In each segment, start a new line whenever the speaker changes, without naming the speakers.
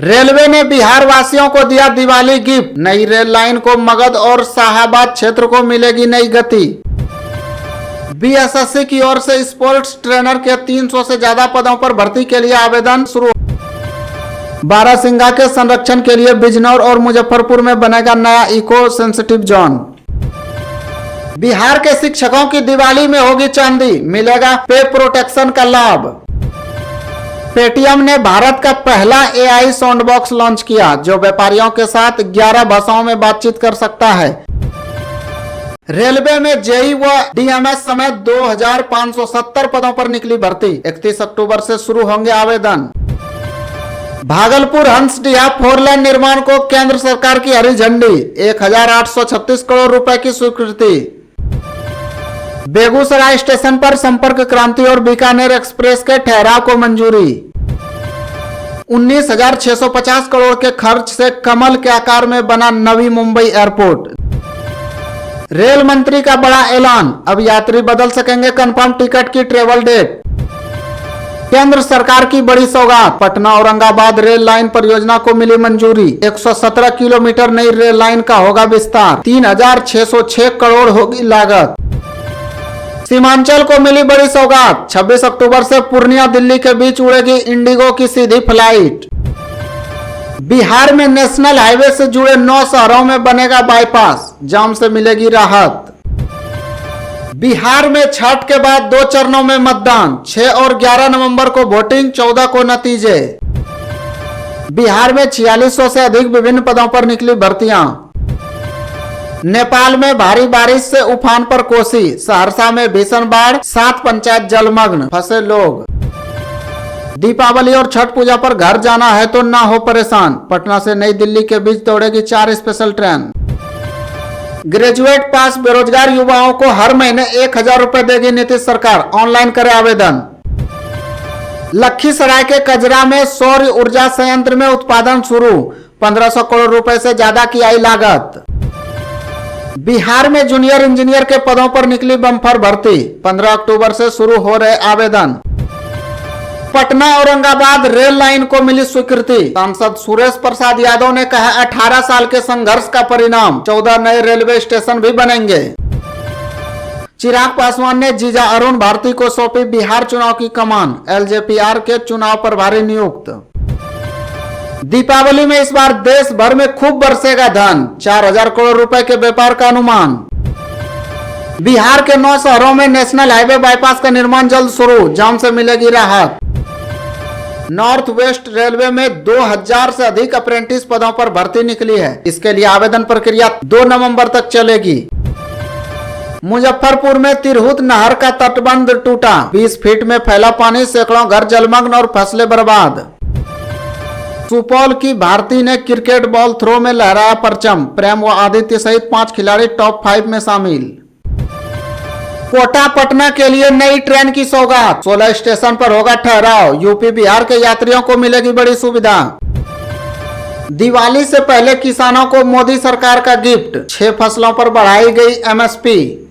Railway ने बिहार वासियों को दिया दिवाली गिफ्ट। नई रेल लाइन को मगध और शाहाबाद क्षेत्र को मिलेगी नई गति। बीएसएससी की ओर से स्पोर्ट्स ट्रेनर के 300 से ज्यादा पदों पर भर्ती के लिए आवेदन शुरू। बारासिंगा के संरक्षण के लिए बिजनौर और मुजफ्फरपुर में बनेगा नया इको सेंसिटिव जोन। बिहार के शिक्षकों की दिवाली में होगी चांदी, मिलेगा पे प्रोटेक्शन का लाभ। पेटीएम ने भारत का पहला एआई साउंड बॉक्स लॉन्च किया, जो व्यापारियों के साथ 11 भाषाओं में बातचीत कर सकता है। रेलवे में जेई व डीएमएस समेत 2570 पदों पर निकली भर्ती। 31 अक्टूबर से शुरू होंगे आवेदन। भागलपुर हंसडीहा 4 लेन निर्माण को केंद्र सरकार की हरी झंडी, 1836 करोड़ रुपए की स्वीकृति। बेगूसराय स्टेशन पर संपर्क क्रांति और बीकानेर एक्सप्रेस के ठहराव को मंजूरी। 19,650 करोड़ के खर्च से कमल के आकार में बना नवी मुंबई एयरपोर्ट। रेल मंत्री का बड़ा ऐलान, अब यात्री बदल सकेंगे कंफर्म टिकट की ट्रेवल डेट। केंद्र सरकार की बड़ी सौगात, पटना औरंगाबाद रेल लाइन परियोजना को मिली मंजूरी। 117 किलोमीटर नई रेल लाइन का होगा विस्तार। 3,606 करोड़ होगी लागत। सीमांचल को मिली बड़ी सौगात, 26 अक्टूबर से पूर्णिया दिल्ली के बीच उड़ेगी इंडिगो की सीधी फ्लाइट। बिहार में नेशनल हाईवे से जुड़े 9 शहरों में बनेगा बाईपास, जाम से मिलेगी राहत। बिहार में छठ के बाद 2 चरणों में मतदान, 6 और 11 नवंबर को वोटिंग, 14 को नतीजे। बिहार में 4600 से अधिक विभिन्न पदों पर निकली भर्तियां। नेपाल में भारी बारिश से उफान पर कोसी, सहरसा में भीषण बाढ़, 7 पंचायत जलमग्न, फंसे लोग। दीपावली और छठ पूजा पर घर जाना है तो ना हो परेशान, पटना से नई दिल्ली के बीच दौड़ेगी 4 स्पेशल ट्रेन। ग्रेजुएट पास बेरोजगार युवाओं को हर महीने 1000 रुपए देगी नीतीश सरकार, ऑनलाइन करें आवेदन। लखीसराय के कजरा में सौर ऊर्जा संयंत्र में उत्पादन शुरू, 1500 करोड़ रुपए से ज्यादा की आई लागत। बिहार में जूनियर इंजीनियर के पदों पर निकली बम्पर भर्ती, 15 अक्टूबर से शुरू हो रहे आवेदन। पटना औरंगाबाद रेल लाइन को मिली स्वीकृति, सांसद सुरेश प्रसाद यादव ने कहा 18 साल के संघर्ष का परिणाम, 14 नए रेलवे स्टेशन भी बनेंगे। चिराग पासवान ने जीजा अरुण भारती को सौंपी बिहार चुनाव की कमान, एलजेपीआर के चुनाव प्रभारी नियुक्त। दीपावली में इस बार देश भर में खूब बरसेगा धन, 4000 करोड़ रुपए के व्यापार का अनुमान। बिहार के 9 शहरों में नेशनल हाईवे बाईपास का निर्माण जल्द शुरू, जाम से मिलेगी राहत। नॉर्थ वेस्ट रेलवे में 2000 से अधिक अप्रेंटिस पदों पर भर्ती निकली है। इसके लिए आवेदन प्रक्रिया 2 नवंबर तक चलेगी। मुजफ्फरपुर में तिरहुत नहर का तटबंध टूटा, 20 फीट में फैला पानी, सैकड़ों घर जलमग्न और फसलें बर्बाद। सुपौल की भारती ने क्रिकेट बॉल थ्रो में लहराया परचम, प्रेम व आदित्य सहित 5 खिलाड़ी टॉप 5 में शामिल। कोटा पटना के लिए नई ट्रेन की सौगात, 16 स्टेशन पर होगा ठहराव, यूपी बिहार के यात्रियों को मिलेगी बड़ी सुविधा। दिवाली से पहले किसानों को मोदी सरकार का गिफ्ट, 6 फसलों पर बढ़ाई गई एमएसपी।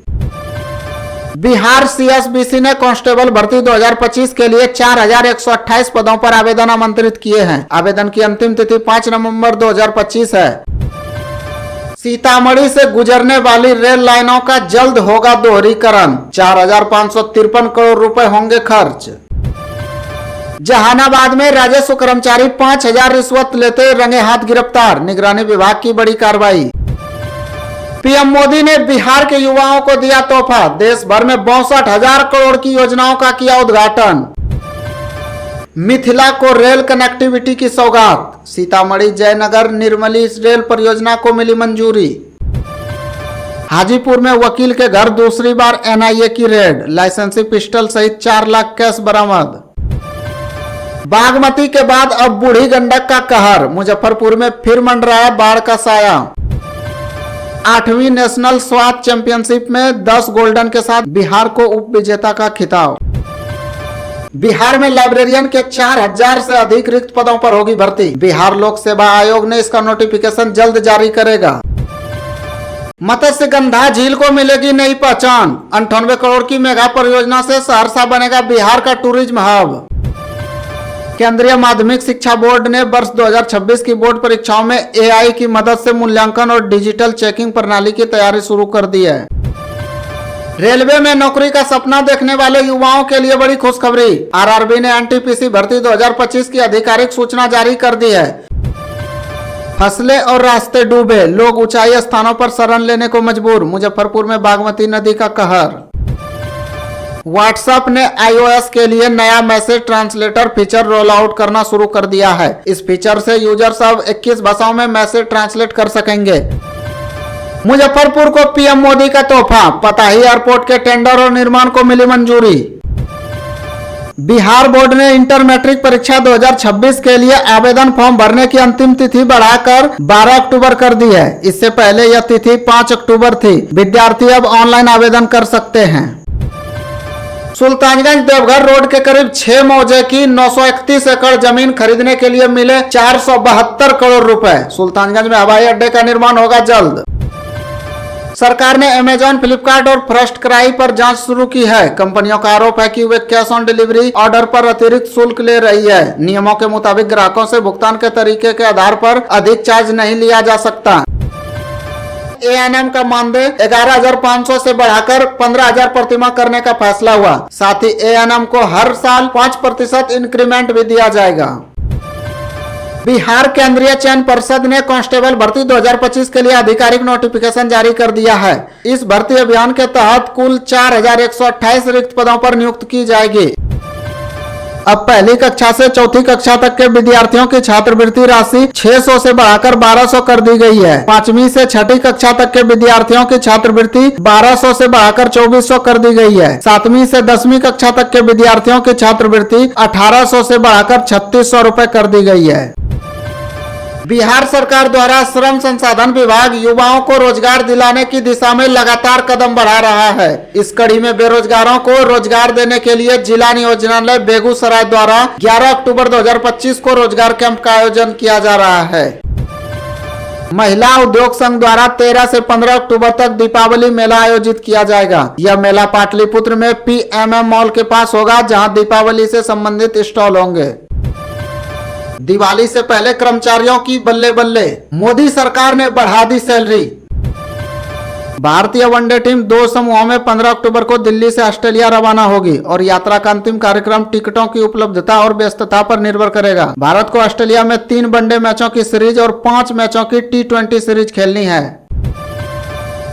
बिहार सीएसबीसी ने कांस्टेबल भर्ती 2025 के लिए 4128 पदों पर आवेदन आमंत्रित किए हैं। आवेदन की अंतिम तिथि 5 नवंबर 2025 है। सीतामढ़ी से गुजरने वाली रेल लाइनों का जल्द होगा दोहरीकरण, 4553 करोड़ रुपए होंगे खर्च। जहानाबाद में राजस्व कर्मचारी 5000 रिश्वत लेते रंगे हाथ गिरफ्तार, निगरानी विभाग की बड़ी कार्रवाई। पीएम मोदी ने बिहार के युवाओं को दिया तोहफा, देश भर में 62,000 करोड़ की योजनाओं का किया उद्घाटन। मिथिला को रेल कनेक्टिविटी की सौगात, सीतामढ़ी जयनगर निर्मली रेल परियोजना को मिली मंजूरी। हाजीपुर में वकील के घर दूसरी बार एनआईए की रेड, लाइसेंसी पिस्टल सहित 4 लाख कैश बरामद। बागमती के बाद अब बूढ़ी गंडक का कहर, मुजफ्फरपुर में फिर मंडराया बाढ़ का साया। 8वीं नेशनल स्वाद चैंपियनशिप में 10 गोल्डन के साथ बिहार को उप विजेता का खिताब। बिहार में लाइब्रेरियन के 4000 से अधिक रिक्त पदों पर होगी भर्ती, बिहार लोक सेवा आयोग ने इसका नोटिफिकेशन जल्द जारी करेगा। मत्स्यगंधा झील को मिलेगी नई पहचान, 98 करोड़ की मेगा परियोजना से सहरसा बनेगा बिहार का टूरिज्म हब। केंद्रीय माध्यमिक शिक्षा बोर्ड ने वर्ष 2026 की बोर्ड परीक्षाओं में AI की मदद से मूल्यांकन और डिजिटल चेकिंग प्रणाली की तैयारी शुरू कर दी है। रेलवे में नौकरी का सपना देखने वाले युवाओं के लिए बड़ी खुशखबरी। RRB ने NTPC भर्ती 2025 की आधिकारिक सूचना जारी कर दी है। फसलें और रास्ते डूबे, लोग ऊंचाई स्थानों पर शरण लेने को मजबूर। मुजफ्फरपुर में बागमती नदी का कहर। व्हाट्सएप ने iOS के लिए नया message translator feature roll out करना शुरू कर दिया है। इस फीचर से यूजर्स अब 21 भाषाओं में मैसेज ट्रांसलेट कर सकेंगे। मुजफ्फरपुर को PM मोदी का तोहफा, पताही एयरपोर्ट के टेंडर और निर्माण को मिली मंजूरी। बिहार बोर्ड ने इंटर मैट्रिक परीक्षा 2026 के लिए आवेदन फॉर्म भरने की अंतिम तिथि बढ़ाकर 12 अक्टूबर कर दी है। इससे पहले यह तिथि 5 अक्टूबर थी। विद्यार्थी अब ऑनलाइन आवेदन कर सकते हैं। सुल्तानगंज देवघर रोड के करीब 6 मौजे की 931 एकड़ जमीन खरीदने के लिए मिले 472 करोड़ रुपए। सुल्तानगंज में हवाई अड्डे का निर्माण होगा जल्द। सरकार ने अमेजॉन, फ्लिपकार्ट और फर्स्ट क्राई पर जांच शुरू की है। कंपनियों का आरोप है कि वे कैश ऑन डिलीवरी ऑर्डर पर अतिरिक्त शुल्क ले रही है। नियमों के मुताबिक ग्राहकों से भुगतान के तरीके के आधार पर अधिक चार्ज नहीं लिया जा सकता। A&M का मानदेय 11,500 से बढ़ाकर 15,000 प्रतिमाह करने का फैसला हुआ। साथ ही A&M को हर साल 5% इंक्रीमेंट भी दिया जाएगा। बिहार केंद्रीय चयन परिषद ने कांस्टेबल भर्ती 2025 के लिए आधिकारिक नोटिफिकेशन जारी कर दिया है। इस भर्ती अभियान के तहत कुल 4,128 रिक्त पदों पर नियुक्त की जाएगी। अब पहली कक्षा से चौथी कक्षा तक के विद्यार्थियों की छात्रवृत्ति राशि 600 से बढ़ाकर 1200 कर दी गई है। 5वीं से 6ठी कक्षा तक के विद्यार्थियों की छात्रवृत्ति 1200 से बढ़ाकर 2400 कर दी गई है। 7वीं से 10वीं कक्षा तक के विद्यार्थियों की छात्रवृत्ति 1800 से बढ़ाकर 3600 रुपए कर दी गई है। बिहार सरकार द्वारा श्रम संसाधन विभाग युवाओं को रोजगार दिलाने की दिशा में लगातार कदम बढ़ा रहा है। इस कड़ी में बेरोजगारों को रोजगार देने के लिए जिला नियोजनालय बेगूसराय द्वारा 11 अक्टूबर 2025 को रोजगार कैंप का आयोजन किया जा रहा है। महिला उद्योग संघ द्वारा 13 से 15 अक्टूबर तक दीपावली मेला आयोजित किया जाएगा। यह मेला पाटलिपुत्र में PMM मॉल के पास होगा, जहां दीपावली से संबंधित स्टॉल होंगे। दिवाली से पहले कर्मचारियों की बल्ले बल्ले, मोदी सरकार ने बढ़ा दी सैलरी। भारतीय वनडे टीम 2 समूहों में 15 अक्टूबर को दिल्ली से ऑस्ट्रेलिया रवाना होगी और यात्रा का अंतिम कार्यक्रम टिकटों की उपलब्धता और व्यस्तता पर निर्भर करेगा। भारत को ऑस्ट्रेलिया में 3 वनडे मैचों की सीरीज और 5 मैचों की T20 सीरीज खेलनी है।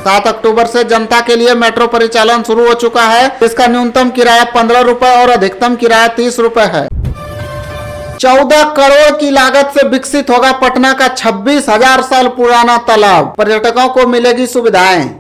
7 अक्टूबर से जनता के लिए मेट्रो परिचालन शुरू हो चुका है। इसका न्यूनतम किराया 15 रुपए और अधिकतम किराया 30 रुपए है। 14 करोड़ की लागत से विकसित होगा पटना का 26,000 साल पुराना तालाब। पर्यटकों को मिलेगी सुविधाएं।